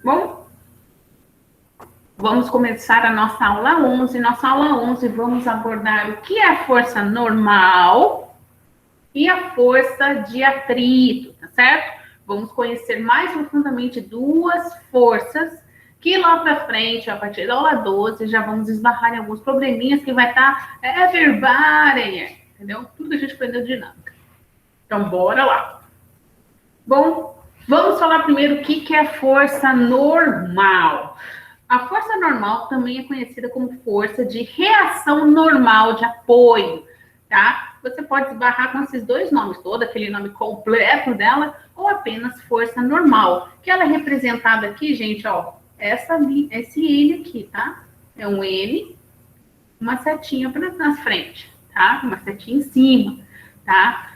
Bom, vamos começar a nossa aula 11. Nossa aula 11 vamos abordar o que é a força normal e a força de atrito, tá certo? Vamos conhecer mais profundamente duas forças que lá para frente, a partir da aula 12, já vamos esbarrar em alguns probleminhas que vai estar verbária, entendeu? Tudo que a gente aprendeu de dinâmica. Então, bora lá. Bom, vamos falar primeiro o que é força normal. A força normal também é conhecida como força de reação normal de apoio, tá? Você pode esbarrar com esses dois nomes, todo aquele nome completo dela, ou apenas força normal, que ela é representada aqui, gente, ó, esse N aqui, tá? É um N, uma setinha na frente, tá? Uma setinha em cima, tá?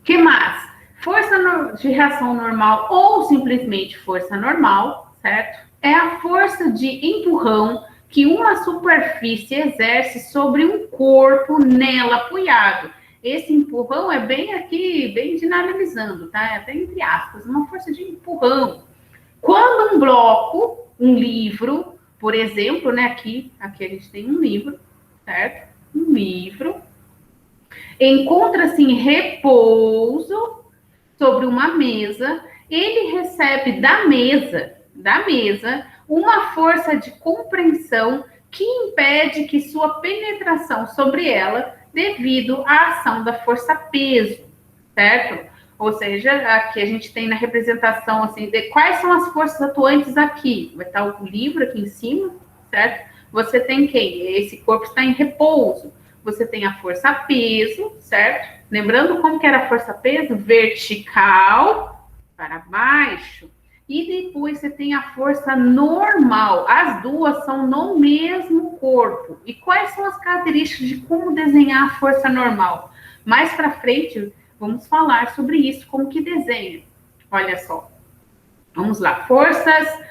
Que mais? Força de reação normal ou simplesmente força normal, certo? É a força de empurrão que uma superfície exerce sobre um corpo nela apoiado. Esse empurrão é bem aqui, bem dinamizando, tá? É até entre aspas, uma força de empurrão. Quando um bloco, um livro, por exemplo, né? Aqui a gente tem um livro, certo? Um livro encontra-se em repouso sobre uma mesa, ele recebe da mesa, uma força de compreensão que impede que sua penetração sobre ela devido à ação da força-peso, certo? Ou seja, aqui a gente tem na representação assim, de quais são as forças atuantes aqui. Vai estar o livro aqui em cima, certo? Você tem quem? Esse corpo está em repouso. Você tem a força-peso, certo? Lembrando como que era a força-peso? Vertical para baixo. E depois você tem a força normal. As duas são no mesmo corpo. E quais são as características de como desenhar a força normal? Mais para frente, vamos falar sobre isso, como que desenha. Olha só. Vamos lá. Forças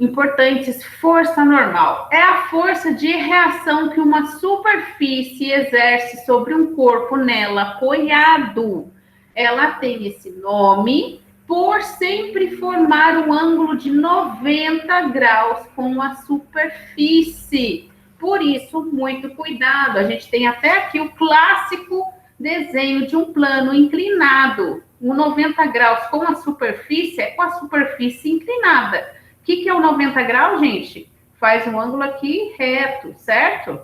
importantes, força normal. É a força de reação que uma superfície exerce sobre um corpo nela apoiado. Ela tem esse nome por sempre formar um ângulo de 90 graus com a superfície. Por isso, muito cuidado. A gente tem até aqui o clássico desenho de um plano inclinado. Um 90 graus com a superfície é com a superfície inclinada. O que é o 90 graus, gente? Faz um ângulo aqui reto, certo?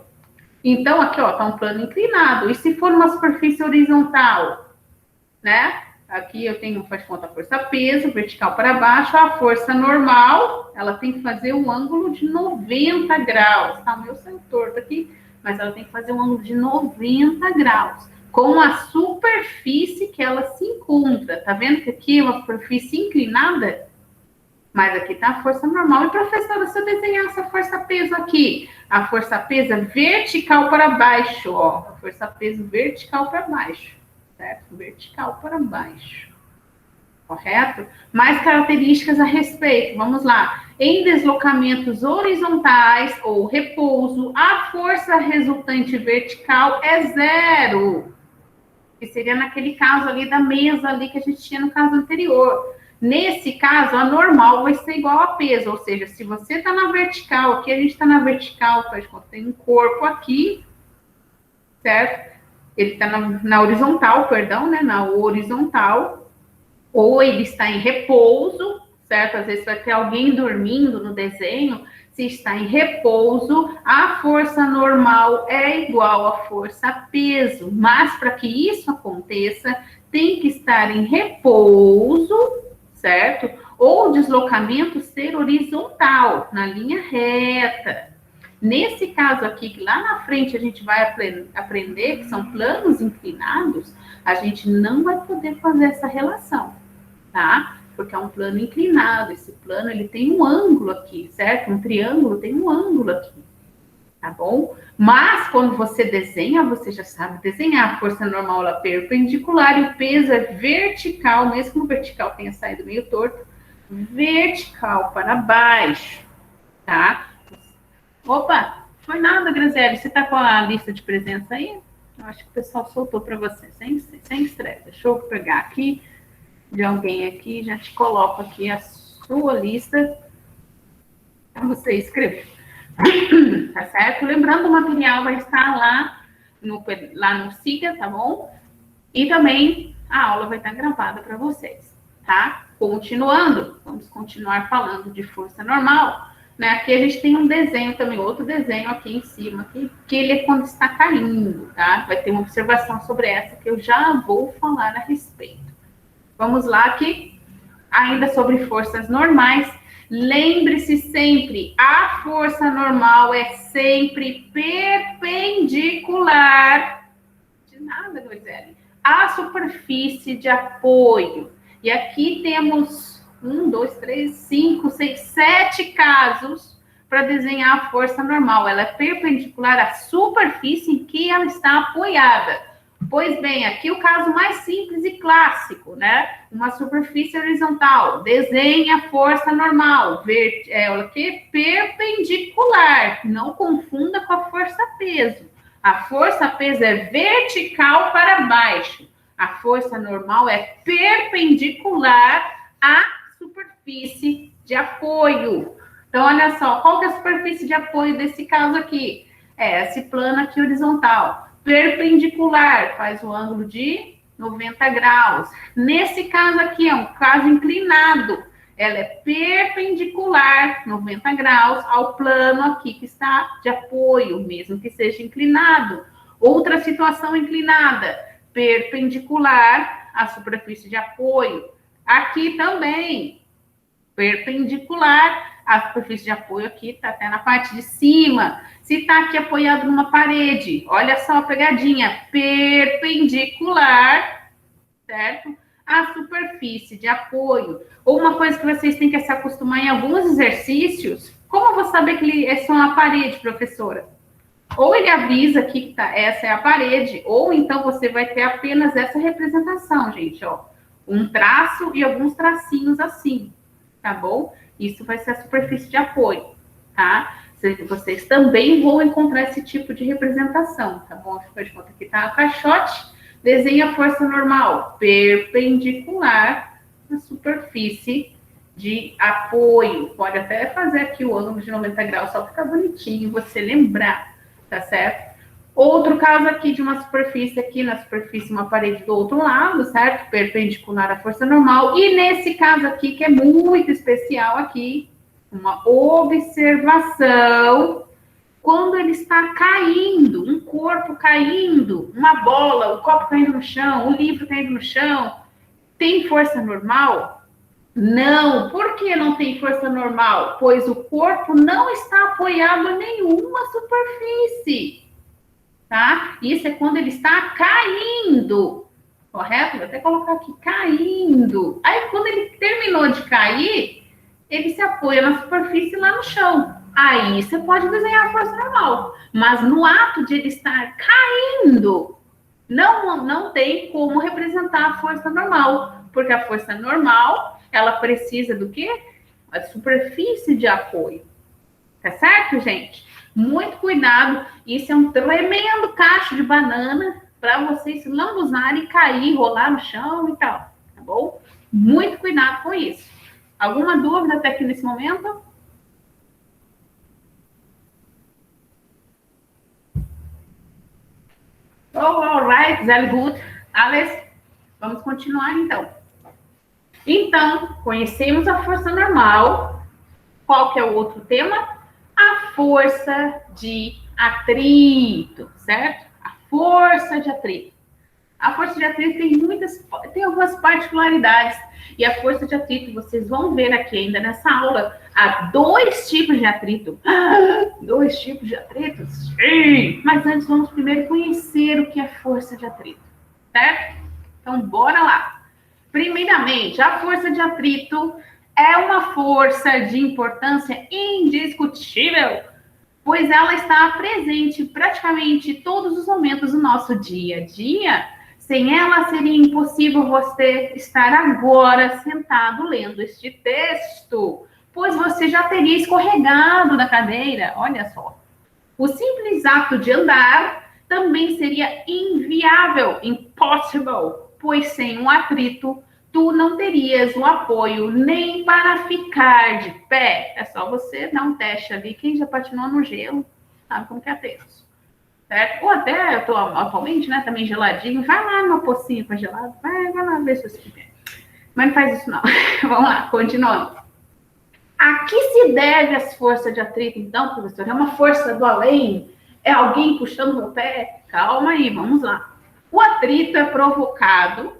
Então, aqui, ó, tá um plano inclinado. E se for uma superfície horizontal, né? Aqui eu tenho, faz conta, a força-peso, vertical para baixo. A força normal, ela tem que fazer um ângulo de 90 graus. Tá, o meu saiu torto aqui, mas ela tem que fazer um ângulo de 90 graus. Com a superfície que ela se encontra. Tá vendo que aqui é uma superfície inclinada? Mas aqui está a força normal. E, professora, se eu desenhar essa força-peso aqui, a força-peso é vertical para baixo, ó. A força-peso vertical para baixo, certo? Vertical para baixo. Correto? Mais características a respeito. Vamos lá. Em deslocamentos horizontais ou repouso, a força resultante vertical é zero. Que seria naquele caso ali da mesa ali que a gente tinha no caso anterior. Nesse caso, a normal vai ser igual a peso, ou seja, se você está na vertical, aqui a gente está na vertical, tem um corpo aqui, certo? Ele está na horizontal, perdão, né? Na horizontal, ou ele está em repouso, certo? Às vezes vai ter alguém dormindo no desenho. Se está em repouso, a força normal é igual à força peso, mas para que isso aconteça, tem que estar em repouso, certo? Ou o deslocamento ser horizontal, na linha reta. Nesse caso aqui, que lá na frente a gente vai aprender, que são planos inclinados, a gente não vai poder fazer essa relação, tá? Porque é um plano inclinado, esse plano ele tem um ângulo aqui, certo? Um triângulo tem um ângulo aqui, tá bom? Mas quando você desenha, você já sabe desenhar. A força normal é perpendicular e o peso é vertical, mesmo que o vertical tenha saído meio torto, vertical para baixo, tá? Opa, foi nada, Graziele. Você tá com a lista de presença aí? Eu acho que o pessoal soltou para você, sem estresse. Deixa eu pegar aqui de alguém aqui, já te coloco aqui a sua lista para você escrever. Tá certo? Lembrando, o material vai estar lá no Siga, tá bom? E também a aula vai estar gravada para vocês, tá? Continuando, vamos continuar falando de força normal, né? Aqui a gente tem um desenho também, outro desenho aqui em cima, que ele é quando está caindo, tá? Vai ter uma observação sobre essa que eu já vou falar a respeito. Vamos lá aqui, ainda sobre forças normais. Lembre-se sempre, a força normal é sempre perpendicular, de nada, Grisele, à superfície de apoio. E aqui temos 1, 2, 3, 5, 6, 7 casos para desenhar a força normal. Ela é perpendicular à superfície em que ela está apoiada. Pois bem, aqui o caso mais simples e clássico, né? Uma superfície horizontal. Desenhe a força normal, perpendicular. Não confunda com a força-peso. A força-peso é vertical para baixo. A força normal é perpendicular à superfície de apoio. Então, olha só, qual que é a superfície de apoio desse caso aqui? É esse plano aqui horizontal. Perpendicular, faz o ângulo de 90 graus. Nesse caso aqui, é um caso inclinado. Ela é perpendicular, 90 graus, ao plano aqui que está de apoio, mesmo que seja inclinado. Outra situação inclinada, perpendicular à superfície de apoio. Aqui também, perpendicular à superfície de apoio, aqui está até na parte de cima. Se está aqui apoiado numa parede, olha só a pegadinha, perpendicular, certo? A superfície de apoio. Ou uma coisa que vocês têm que se acostumar em alguns exercícios, como eu vou saber que é só uma parede, professora? Ou ele avisa que essa é a parede, ou então você vai ter apenas essa representação, gente, ó. Um traço e alguns tracinhos assim, tá bom? Isso vai ser a superfície de apoio, tá? Vocês também vão encontrar esse tipo de representação, tá bom? Afinal de contas, aqui tá o caixote. Desenha a força normal, perpendicular na superfície de apoio. Pode até fazer aqui o ângulo de 90 graus, só ficar bonitinho, você lembrar, tá certo? Outro caso aqui de uma superfície aqui, na superfície, uma parede do outro lado, certo? Perpendicular à força normal. E nesse caso aqui, que é muito especial aqui, uma observação, quando ele está caindo, um corpo caindo, uma bola, o copo caindo no chão, o livro caindo no chão, tem força normal? Não. Por que não tem força normal? Pois o corpo não está apoiado em nenhuma superfície, tá? Isso é quando ele está caindo, correto? Vou até colocar aqui, caindo. Aí, quando ele terminou de cair, ele se apoia na superfície lá no chão. Aí você pode desenhar a força normal. Mas no ato de ele estar caindo, não tem como representar a força normal. Porque a força normal, ela precisa do quê? A superfície de apoio. Tá certo, gente? Muito cuidado. Isso é um tremendo cacho de banana para vocês se lambuzarem, cair, rolar no chão e tal. Tá bom? Muito cuidado com isso. Alguma dúvida até aqui nesse momento? Oh, all right, very good. Alice, vamos continuar então. Então, conhecemos a força normal. Qual que é o outro tema? A força de atrito, certo? A força de atrito. A força de atrito tem algumas particularidades. E a força de atrito, vocês vão ver aqui ainda nessa aula, há 2 tipos de atrito. 2 tipos de atrito? Sim! Mas antes, vamos primeiro conhecer o que é força de atrito, certo? Então, bora lá. Primeiramente, a força de atrito é uma força de importância indiscutível, pois ela está presente em praticamente todos os momentos do nosso dia a dia. Sem ela, seria impossível você estar agora sentado lendo este texto, pois você já teria escorregado da cadeira, olha só. O simples ato de andar também seria inviável, impossible, pois sem um atrito, tu não terias o apoio nem para ficar de pé. É só você dar um teste ali. Quem já patinou no gelo sabe como que é tenso, certo? Ou até, eu tô atualmente, né, também geladinho. Vai lá numa pocinha para gelado. Vai lá ver se você quer. Mas não faz isso não. Vamos lá, continuando. A que se deve as forças de atrito, então, professor? É uma força do além? É alguém puxando meu pé? Calma aí, vamos lá. O atrito é provocado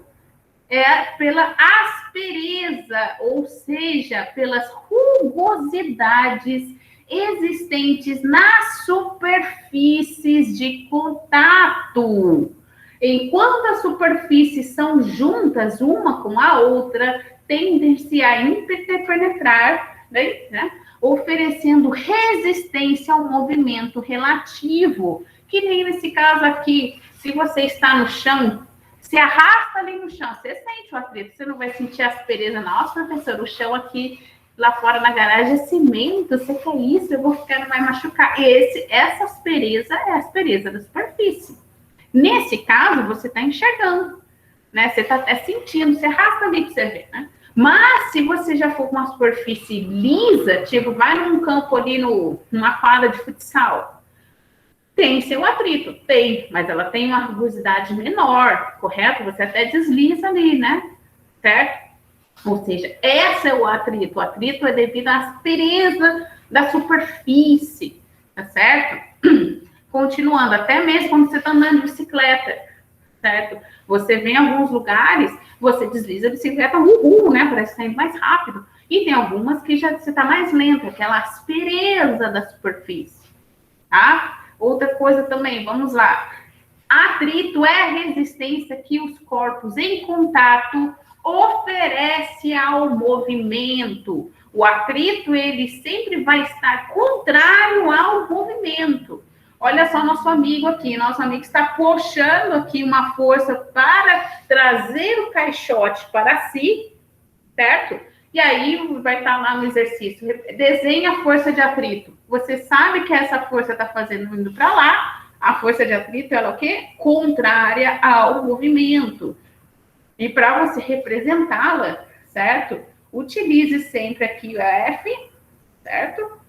pela aspereza, ou seja, pelas rugosidades existentes nas superfícies de contato. Enquanto as superfícies são juntas uma com a outra, tendem-se a interpenetrar, né, oferecendo resistência ao movimento relativo. Que nem nesse caso aqui, se você está no chão, se arrasta ali no chão, você sente o atrito, você não vai sentir aspereza. Nossa, professor, o chão aqui lá fora na garagem é cimento, você quer isso? Eu vou ficar, não vai machucar. Essa aspereza é a aspereza da superfície. Nesse caso, você está enxergando, né? Você está até sentindo, você arrasta ali para você ver, né? Mas se você já for com uma superfície lisa, tipo, vai num campo ali numa quadra de futsal, tem seu atrito, tem, mas ela tem uma rugosidade menor, correto? Você até desliza ali, né? Certo? Ou seja, esse é o atrito. O atrito é devido à aspereza da superfície, tá certo? Continuando, até mesmo quando você está andando de bicicleta, certo? Você vem em alguns lugares, você desliza a bicicleta, né? Parece que está indo mais rápido. E tem algumas que já você está mais lento, aquela aspereza da superfície, tá? Outra coisa também, vamos lá. Atrito é a resistência que os corpos em contato oferece ao movimento. O atrito, ele sempre vai estar contrário ao movimento. Olha só nosso amigo aqui, nosso amigo está puxando aqui uma força para trazer o caixote para si, certo? E aí vai estar lá no exercício, desenha a força de atrito. Você sabe que essa força está fazendo indo para lá, a força de atrito, ela é o quê? Contrária ao movimento. E para você representá-la, certo? Utilize sempre aqui o F, certo?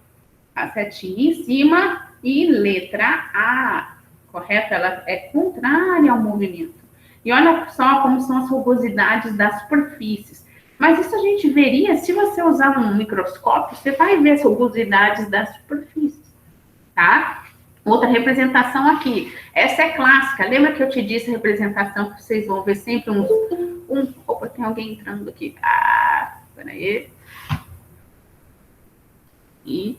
A setinha em cima e letra A, correto? Ela é contrária ao movimento. E olha só como são as rugosidades das superfícies. Mas isso a gente veria, se você usar um microscópio, você vai ver as rugosidades das superfícies, tá? Outra representação aqui. Essa é clássica. Lembra que eu te disse a representação que vocês vão ver sempre Opa, tem alguém entrando aqui. Peraí. E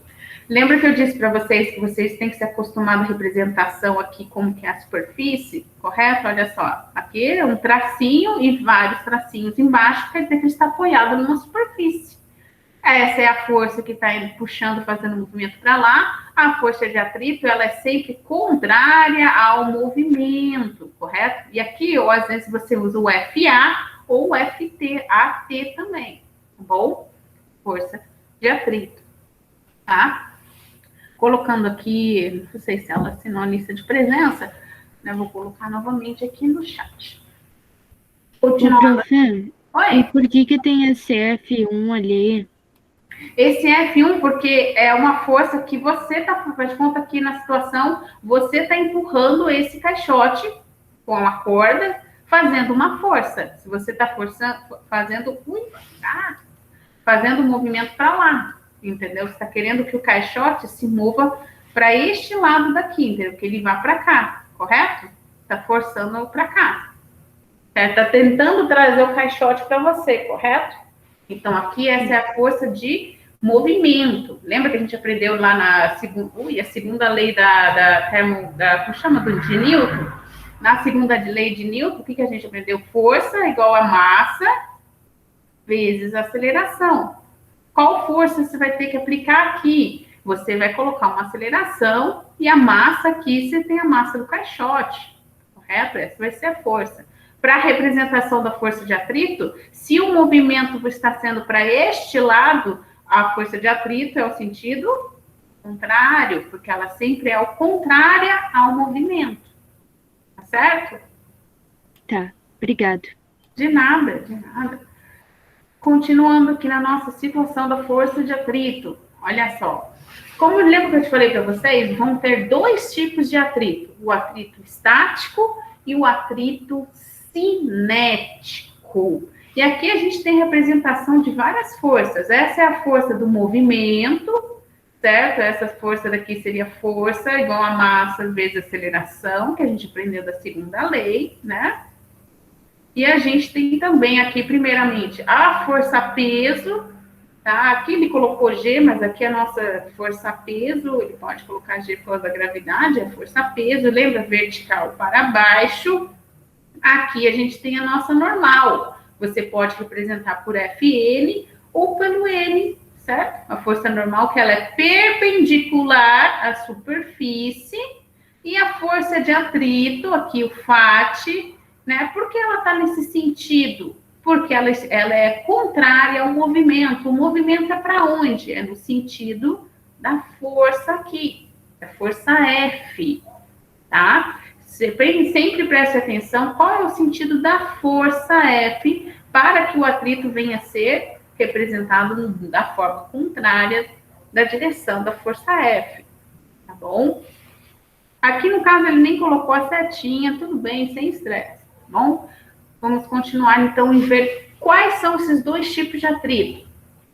lembra que eu disse para vocês que vocês têm que se acostumar à representação aqui, como que é a superfície, correto? Olha só, aqui é um tracinho e vários tracinhos embaixo, quer dizer que ele está apoiado numa superfície. Essa é a força que está puxando, fazendo o movimento para lá. A força de atrito, ela é sempre contrária ao movimento, correto? E aqui, ou às vezes você usa o FA ou o FT, AT também, tá bom? Força de atrito, tá? Colocando aqui, não sei se ela assinou a lista de presença, né? Vou colocar novamente aqui no chat. Continuando. Oi. E por que tem esse F1 ali? Esse F1, porque é uma força que você está, faz conta aqui na situação, você está empurrando esse caixote com a corda, fazendo uma força. Se você está forçando, fazendo um movimento para lá, entendeu? Você está querendo que o caixote se mova para este lado daqui, entendeu? Que ele vá para cá, correto? Está forçando para cá. Está tentando trazer o caixote para você, correto? Então, aqui essa é a força de movimento. Lembra que a gente aprendeu lá na segunda lei como chama? De Newton? Na segunda lei de Newton, o que a gente aprendeu? Força igual a massa vezes aceleração. Qual força você vai ter que aplicar aqui? Você vai colocar uma aceleração e a massa aqui, você tem a massa do caixote, correto? Essa vai ser a força. Para a representação da força de atrito, se o movimento está sendo para este lado, a força de atrito é o sentido contrário, porque ela sempre é o contrária ao movimento. Tá certo? Tá, obrigado. De nada, de nada. Continuando aqui na nossa situação da força de atrito. Olha só. Como eu lembro que eu te falei para vocês, vão ter dois tipos de atrito. O atrito estático e o atrito cinético. E aqui a gente tem representação de várias forças. Essa é a força do movimento, certo? Essa força daqui seria força igual a massa vezes aceleração, que a gente aprendeu da segunda lei, né? E a gente tem também aqui, primeiramente, a força-peso, tá? Aqui ele colocou G, mas aqui é a nossa força-peso, ele pode colocar G por causa da gravidade, é força-peso, lembra? Vertical para baixo. Aqui a gente tem a nossa normal. Você pode representar por FN ou pelo N, certo? A força normal, que ela é perpendicular à superfície, e a força de atrito, aqui o FAT, né? Por que ela está nesse sentido? Porque ela é contrária ao movimento. O movimento é para onde? É no sentido da força aqui, da força F, tá? Sempre preste atenção qual é o sentido da força F para que o atrito venha a ser representado da forma contrária da direção da força F, tá bom? Aqui, no caso, ele nem colocou a setinha, tudo bem, sem estresse, tá bom? Vamos continuar, então, em ver quais são esses dois tipos de atrito.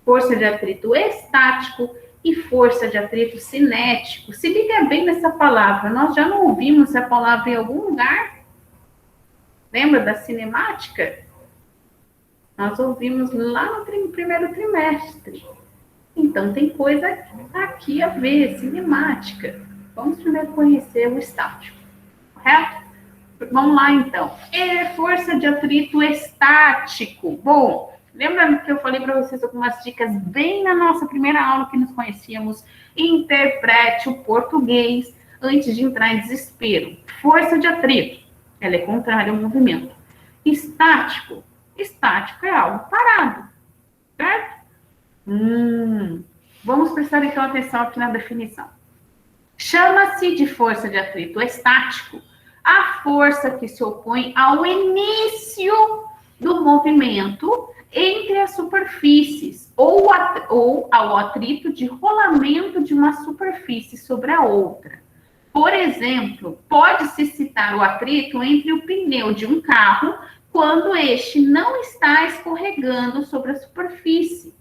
Força de atrito estático e força de atrito cinético. Se liga bem nessa palavra, nós já não ouvimos essa palavra em algum lugar? Lembra da cinemática? Nós ouvimos lá no primeiro trimestre. Então, tem coisa aqui a ver, cinemática. Vamos primeiro conhecer o estático, correto? Vamos lá, então. Força de atrito estático. Bom, lembra que eu falei para vocês algumas dicas bem na nossa primeira aula que nos conhecíamos? Interprete o português antes de entrar em desespero. Força de atrito, ela é contrária ao movimento. Estático, estático é algo parado, certo? Vamos prestar então atenção aqui na definição. Chama-se de força de atrito estático a força que se opõe ao início do movimento entre as superfícies ou ao atrito de rolamento de uma superfície sobre a outra. Por exemplo, pode-se citar o atrito entre o pneu de um carro quando este não está escorregando sobre a superfície,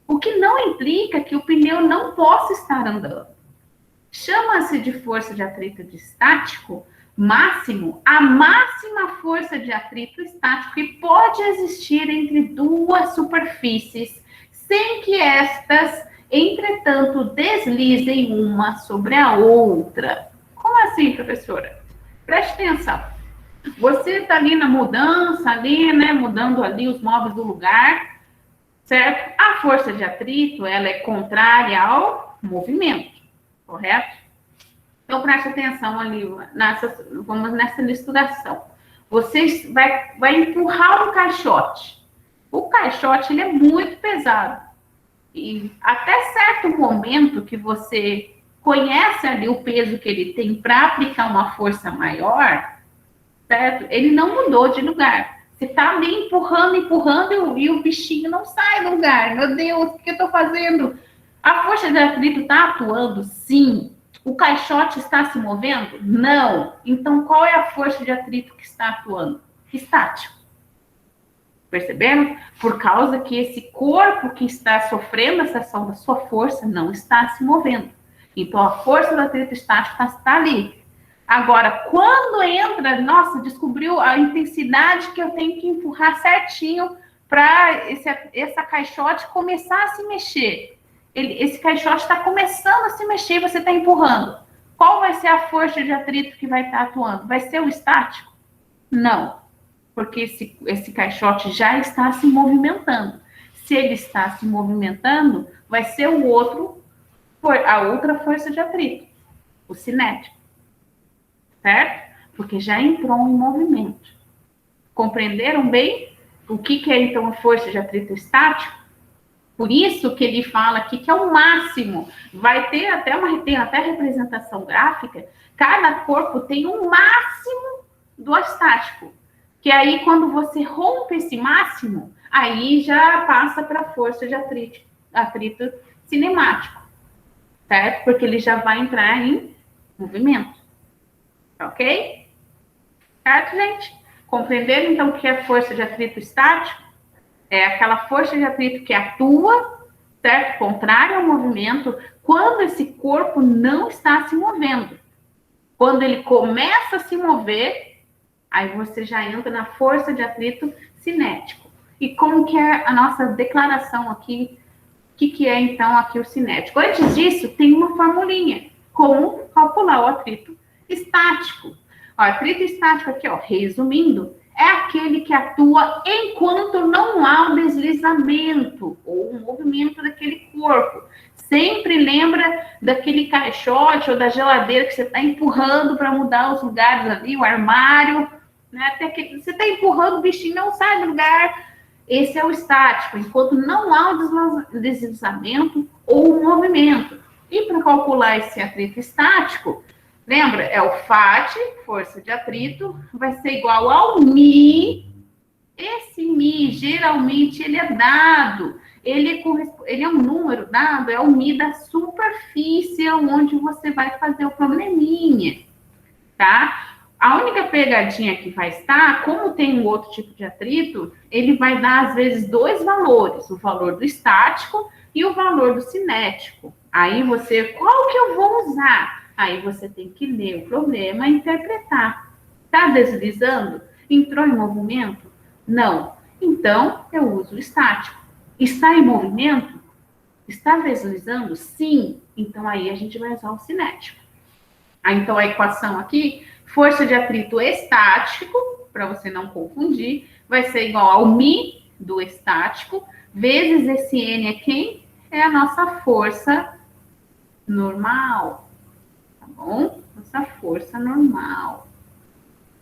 o que não implica que o pneu não possa estar andando. Chama-se de força de atrito estático máximo a máxima força de atrito estático que pode existir entre duas superfícies, sem que estas, entretanto, deslizem uma sobre a outra. Como assim, professora? Preste atenção. Você está ali na mudança, ali, né, mudando ali os móveis do lugar, certo? A força de atrito, ela é contrária ao movimento, correto? Então, preste atenção ali, vamos nessa ilustração. Você vai empurrar um caixote. O caixote, ele é muito pesado. E até certo momento que você conhece ali o peso que ele tem para aplicar uma força maior, certo? Ele não mudou de lugar. Você está ali empurrando e o bichinho não sai do lugar. Meu Deus, o que eu estou fazendo? A força de atrito está atuando? Sim. O caixote está se movendo? Não. Então, qual é a força de atrito que está atuando? Estático. Perceberam? Por causa que esse corpo que está sofrendo essa ação da sua força não está se movendo. Então, a força do atrito estático está ali. Agora, quando entra, nossa, descobriu a intensidade que eu tenho que empurrar certinho para essa caixote começar a se mexer. Esse caixote está começando a se mexer e você está empurrando. Qual vai ser a força de atrito que vai estar atuando? Vai ser o estático? Não, porque esse caixote já está se movimentando. Se ele está se movimentando, vai ser a outra força de atrito, o cinético, certo? Porque já entrou em movimento. Compreenderam bem o que é então a força de atrito estático? Por isso que ele fala aqui que é o máximo. Vai ter tem até representação gráfica. Cada corpo tem um máximo do estático. Que aí, quando você rompe esse máximo, Aí já passa para a força de atrito cinemático, certo? Porque ele já vai entrar em movimento, ok? Certo, gente? Compreenderam, então, o que é força de atrito estático? É aquela força de atrito que atua, certo? Contrária ao movimento, quando esse corpo não está se movendo. Quando ele começa a se mover, aí você já entra na força de atrito cinético. E como que é a nossa declaração aqui? O que é, então, aqui o cinético? Antes disso, tem uma formulinha. Como calcular o atrito estático? O atrito estático aqui, ó, resumindo, é aquele que atua enquanto não há o deslizamento ou o movimento daquele corpo. Sempre lembra daquele caixote ou da geladeira que você está empurrando para mudar os lugares ali, o armário, né? Até que você está empurrando, o bichinho não sai do lugar. Esse é o estático, enquanto não há o deslizamento ou o movimento. E para calcular esse atrito estático, lembra? É o FAT, força de atrito, vai ser igual ao Mi. Esse Mi, geralmente, ele é dado. Ele é um número dado, é o Mi da superfície onde você vai fazer o probleminha, tá? A única pegadinha que vai estar, como tem um outro tipo de atrito, ele vai dar, às vezes, dois valores, o valor do estático e o valor do cinético. Aí você, qual que eu vou usar? Aí você tem que ler o problema e interpretar. Está deslizando? Entrou em movimento? Não. Então, eu uso o estático. Está em movimento? Está deslizando? Sim. Então, aí a gente vai usar o cinético. Então, a equação aqui, força de atrito estático, para você não confundir, vai ser igual ao Mi do estático, vezes esse N é quem? É a nossa força normal, tá bom? Nossa força normal,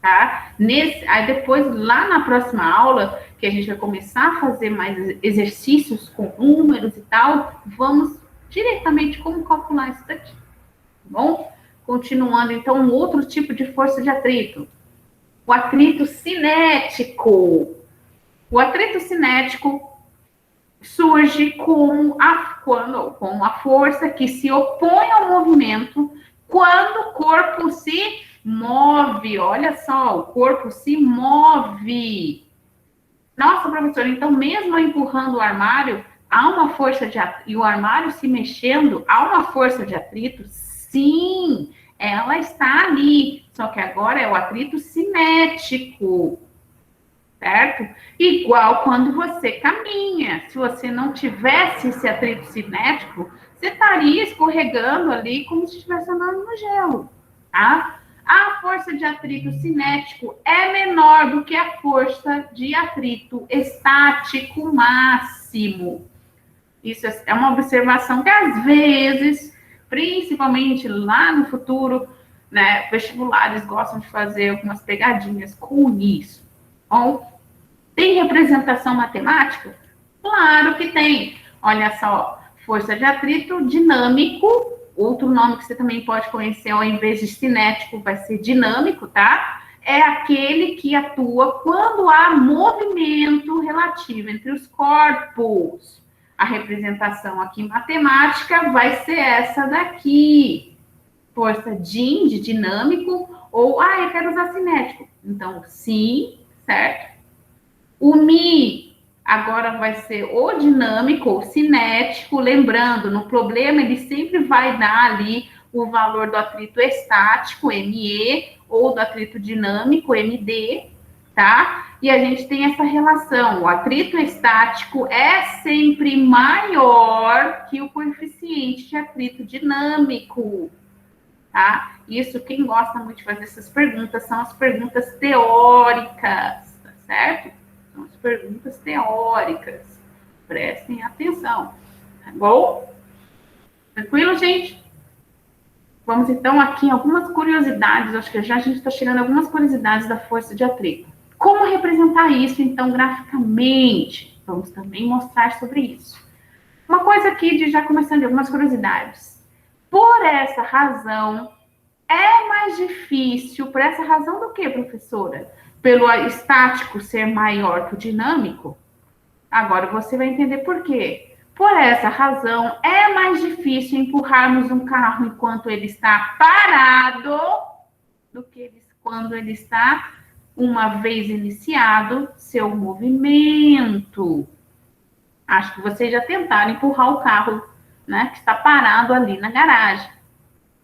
tá? Aí depois, lá na próxima aula, que a gente vai começar a fazer mais exercícios com números e tal, vamos diretamente como calcular isso daqui, tá bom? Continuando, então, um outro tipo de força de atrito. O atrito cinético. O atrito cinético surge com a força que se opõe ao movimento quando o corpo se move. Olha só, o corpo se move. Nossa, professora, então mesmo empurrando o armário, há uma força de atrito, e o armário se mexendo, há uma força de atrito? Sim, ela está ali, só que agora é o atrito cinético, certo? Igual quando você caminha, se você não tivesse esse atrito cinético, você estaria escorregando ali como se estivesse andando no gelo, tá? A força de atrito cinético é menor do que a força de atrito estático máximo. Isso é uma observação que, às vezes, principalmente lá no futuro, né, vestibulares gostam de fazer algumas pegadinhas com isso. Bom, tem representação matemática? Claro que tem. Olha só, força de atrito dinâmico. Outro nome que você também pode conhecer, ao invés de cinético, vai ser dinâmico, tá? É aquele que atua quando há movimento relativo entre os corpos. A representação aqui em matemática vai ser essa daqui. Força din, de dinâmico, ou, eu quero usar cinético. Então, sim, certo? O Mi agora vai ser ou dinâmico ou cinético. Lembrando, no problema ele sempre vai dar ali o valor do atrito estático, ME, ou do atrito dinâmico, MD, tá? E a gente tem essa relação. O atrito estático é sempre maior que o coeficiente de atrito dinâmico, tá? Isso, quem gosta muito de fazer essas perguntas, são as perguntas teóricas, tá certo? São as perguntas teóricas. Prestem atenção, tá bom? Tranquilo, gente? Vamos, então, aqui em algumas curiosidades. Acho que já a gente está chegando a algumas curiosidades da força de atrito. Como representar isso, então, graficamente? Vamos também mostrar sobre isso. Uma coisa aqui, já começando de algumas curiosidades. Por essa razão, é mais difícil, por essa razão do que, professora? Pelo estático ser maior que o dinâmico? Agora você vai entender por quê. Por essa razão, é mais difícil empurrarmos um carro enquanto ele está parado do que quando ele está, uma vez iniciado, seu movimento. Acho que vocês já tentaram empurrar o carro, né, que está parado ali na garagem.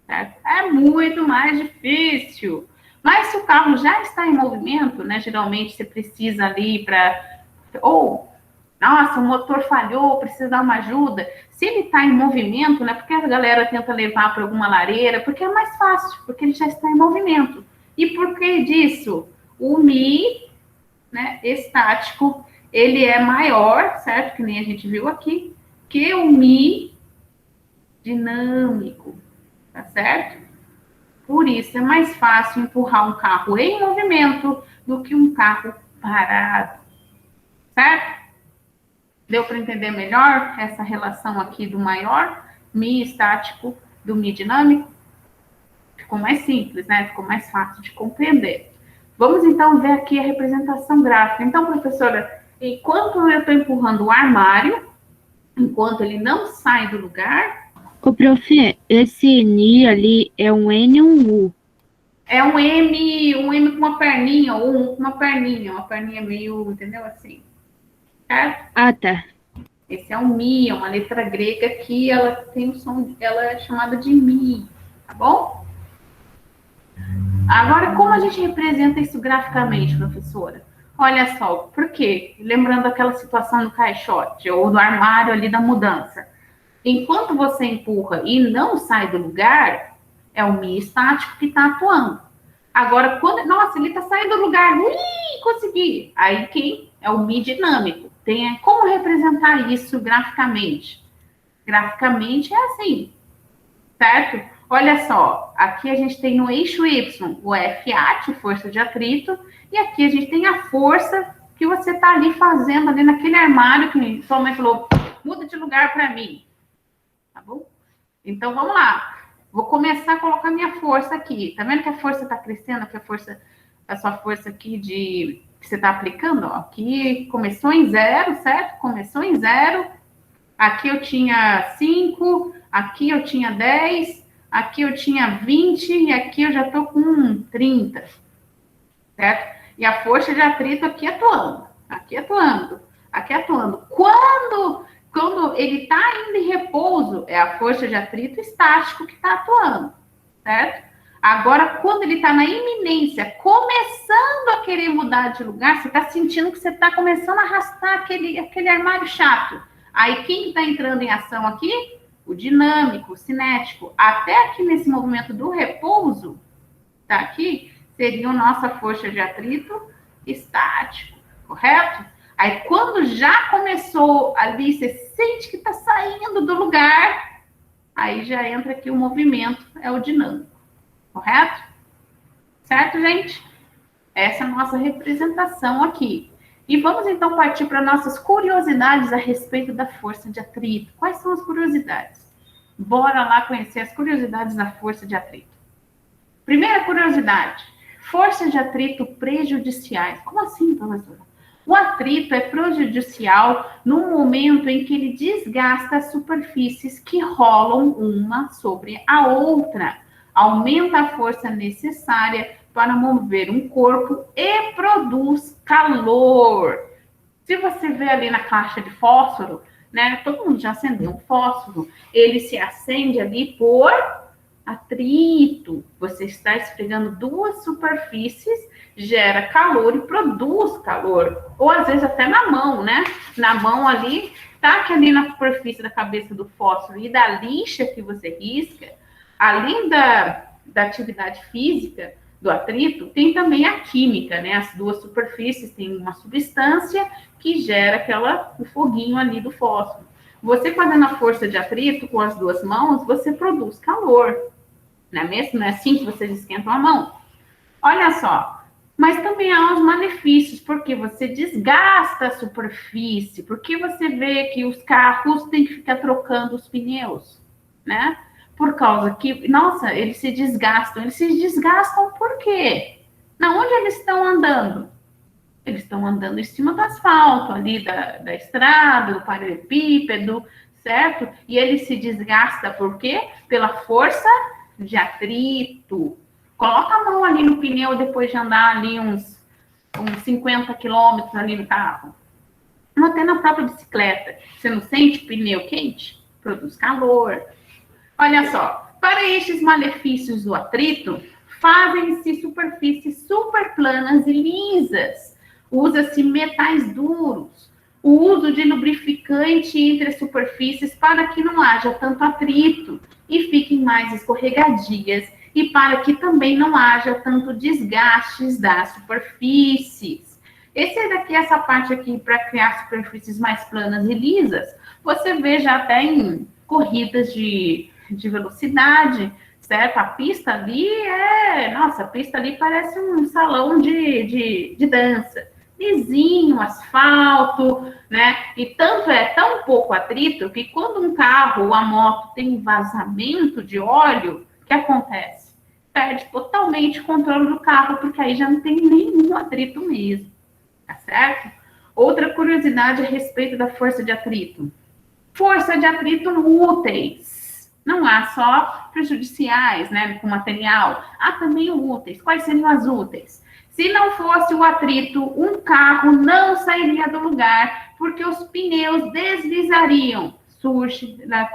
Certo? É muito mais difícil. Mas se o carro já está em movimento, né, geralmente você precisa ali para... Ou, nossa, o motor falhou, precisa dar uma ajuda. Se ele está em movimento, né, porque a galera tenta levar para alguma lareira, porque é mais fácil, porque ele já está em movimento. E por que disso? O Mi, né, estático, ele é maior, certo? Que nem a gente viu aqui, que o Mi dinâmico, tá certo? Por isso é mais fácil empurrar um carro em movimento do que um carro parado, certo? Deu para entender melhor essa relação aqui do maior Mi estático do Mi dinâmico? Ficou mais simples, né? Ficou mais fácil de compreender. Vamos então ver aqui a representação gráfica. Então, professora, enquanto eu estou empurrando o armário, enquanto ele não sai do lugar... Ô, prof, esse Ni ali é um N ou um U? É um M com uma perninha, ou um com uma perninha meio, entendeu? Assim, certo? Ah, tá. Esse é o Mi, é uma letra grega que ela tem o som, ela é chamada de Mi, tá bom? Agora, como a gente representa isso graficamente, professora? Olha só, por quê? Lembrando aquela situação do caixote, ou do armário ali da mudança. Enquanto você empurra e não sai do lugar, é o Mi estático que está atuando. Agora, quando... Nossa, ele está saindo do lugar. Ui, consegui. Aí quem? É o Mi dinâmico. Tem como representar isso graficamente? Graficamente é assim, certo? Olha só, aqui a gente tem no eixo Y o F-at, força de atrito, e aqui a gente tem a força que você está ali fazendo, ali naquele armário que sua mãe falou, muda de lugar para mim. Tá bom? Então, vamos lá. Vou começar a colocar minha força aqui. Tá vendo que a força está crescendo? Que a sua força aqui que você está aplicando, ó. Aqui começou em 0, certo? Começou em 0. Aqui eu tinha 5, aqui eu tinha 10, aqui eu tinha 20 e aqui eu já estou com 30, certo? E a força de atrito aqui atuando, aqui atuando, aqui atuando. Quando ele está ainda em repouso, é a força de atrito estático que está atuando, certo? Agora, quando ele está na iminência, começando a querer mudar de lugar, você está sentindo que você está começando a arrastar aquele armário chato. Aí, quem está entrando em ação aqui? O dinâmico, o cinético. Até aqui nesse movimento do repouso, tá aqui, seria a nossa força de atrito estático, correto? Aí, quando já começou ali, você sente que está saindo do lugar, aí já entra aqui o movimento, é o dinâmico, correto? Certo, gente? Essa é a nossa representação aqui. E vamos, então, partir para nossas curiosidades a respeito da força de atrito. Quais são as curiosidades? Bora lá conhecer as curiosidades da força de atrito. Primeira curiosidade, forças de atrito prejudiciais. Como assim, professora? O atrito é prejudicial no momento em que ele desgasta as superfícies que rolam uma sobre a outra, aumenta a força necessária para mover um corpo e produz calor. Se você vê ali na caixa de fósforo, né, todo mundo já acendeu um fósforo, ele se acende ali por atrito. Você está esfregando duas superfícies, gera calor e produz calor. Ou às vezes até na mão, né? Na mão ali, tá que ali na superfície da cabeça do fósforo e da lixa que você risca, além da atividade física do atrito, tem também a química, né? As duas superfícies têm uma substância que gera o foguinho ali do fósforo. Você fazendo a força de atrito com as duas mãos, você produz calor. Não é mesmo? Não é assim que vocês esquentam a mão? Olha só. Mas também há os malefícios, porque você desgasta a superfície, porque você vê que os carros têm que ficar trocando os pneus, né? Por causa que, nossa, eles se desgastam. Eles se desgastam por quê? Na onde eles estão andando? Eles estão andando em cima do asfalto, ali da estrada, do paralelepípedo, certo? E ele se desgasta por quê? Pela força de atrito. Coloca a mão ali no pneu depois de andar ali uns 50 quilômetros ali no carro. Até na própria bicicleta. Você não sente o pneu quente? Produz calor. Olha só, para estes malefícios do atrito, fazem-se superfícies superplanas e lisas. Usa-se metais duros. O uso de lubrificante entre as superfícies para que não haja tanto atrito e fiquem mais escorregadias e para que também não haja tanto desgastes das superfícies. Essa parte aqui para criar superfícies mais planas e lisas, você vê já até em corridas de velocidade, certo? A pista ali nossa, a pista ali parece um salão de dança. Lisinho, asfalto, né? E tanto tão pouco atrito que quando um carro ou a moto tem vazamento de óleo, o que acontece? Perde totalmente o controle do carro, porque aí já não tem nenhum atrito mesmo, tá certo? Outra curiosidade a respeito da força de atrito. Força de atrito úteis. Não há só prejudiciais, né, com material. Há também úteis. Quais seriam as úteis? Se não fosse o atrito, um carro não sairia do lugar, porque os pneus deslizariam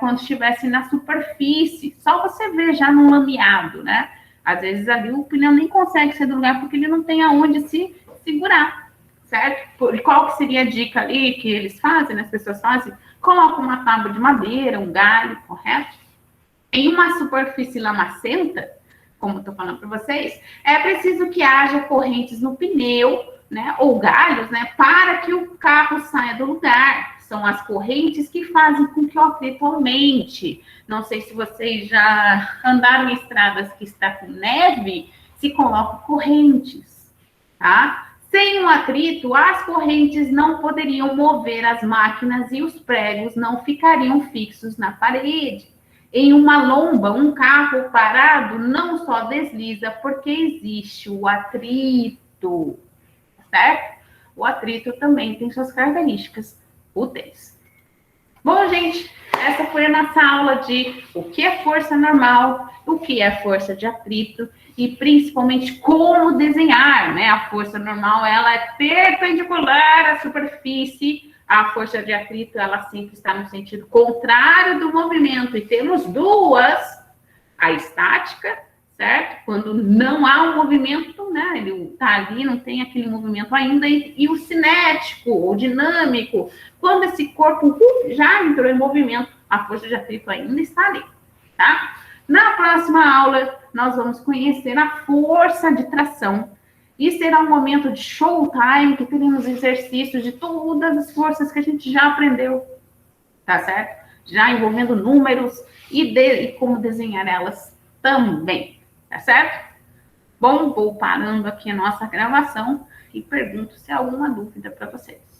quando estivesse na superfície. Só você vê já no lameado, né? Às vezes ali o pneu nem consegue sair do lugar porque ele não tem aonde se segurar, certo? E qual que seria a dica ali que eles fazem, né, as pessoas fazem? Coloca uma tábua de madeira, um galho, correto? Em uma superfície lamacenta, como estou falando para vocês, é preciso que haja correntes no pneu, né, ou galhos, né, para que o carro saia do lugar. São as correntes que fazem com que o atrito aumente. Não sei se vocês já andaram em estradas que está com neve, se colocam correntes, tá? Sem o atrito, as correntes não poderiam mover as máquinas e os pregos não ficariam fixos na parede. Em uma lomba, um carro parado não só desliza porque existe o atrito, certo? O atrito também tem suas características úteis. Bom, gente, essa foi a nossa aula de o que é força normal, o que é força de atrito e principalmente como desenhar, né? A força normal, ela é perpendicular à superfície, a força de atrito, ela sempre está no sentido contrário do movimento e temos duas, a estática, certo? Quando não há um movimento, né? Ele está ali, não tem aquele movimento ainda, e o cinético, ou dinâmico, quando esse corpo já entrou em movimento, a força de atrito ainda está ali, tá? Na próxima aula, nós vamos conhecer a força de tração. E será um momento de showtime, que teremos exercícios de todas as forças que a gente já aprendeu, tá certo? Já envolvendo números e como desenhar elas também, tá certo? Bom, vou parando aqui a nossa gravação e pergunto se há alguma dúvida para vocês.